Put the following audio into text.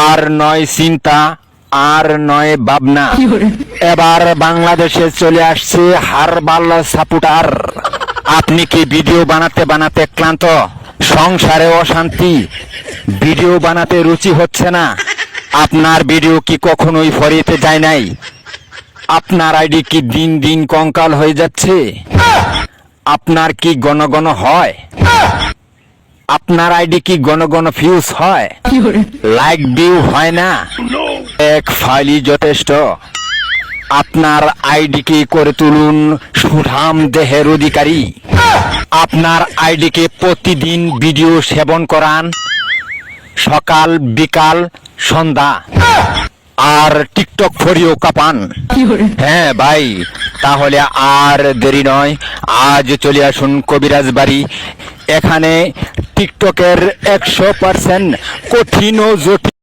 আর নয় চিন্তা, আর নয় ভাবনা, এবার বাংলাদেশে চলে আসছে হারবাল সাপোর্টার। আপনি কি ভিডিও বানাতে বানাতে ক্লান্ত, সংসারে অশান্তি, ভিডিও বানাতে রুচি হচ্ছে না? আপনার ভিডিও কি কখনোই ফরিতে যায় নাই? আপনার আইডি কি দিন দিন কঙ্কাল হয়ে যাচ্ছে? আপনার কি ঘন ঘন হয়? আপনার আইডি কি ঘন ঘন ফিউজ হয়, লাইক ভিউ হয় না? এক ফাইলই যথেষ্ট। আপনার আইডিকে করে তুলুন সুঠাম দেহের অধিকারী। আপনার আইডিকে প্রতিদিন ভিডিও সেবন করান, সকাল বিকাল সন্ধ্যা, আর টিকটক ফরিও কাপান। হ্যাঁ ভাই, তাহলে আর দেরি নয়, আজ চলে আসুন কবিরাজ বাড়ি। এখানে টিকটকের 100% কঠিন ও জটিল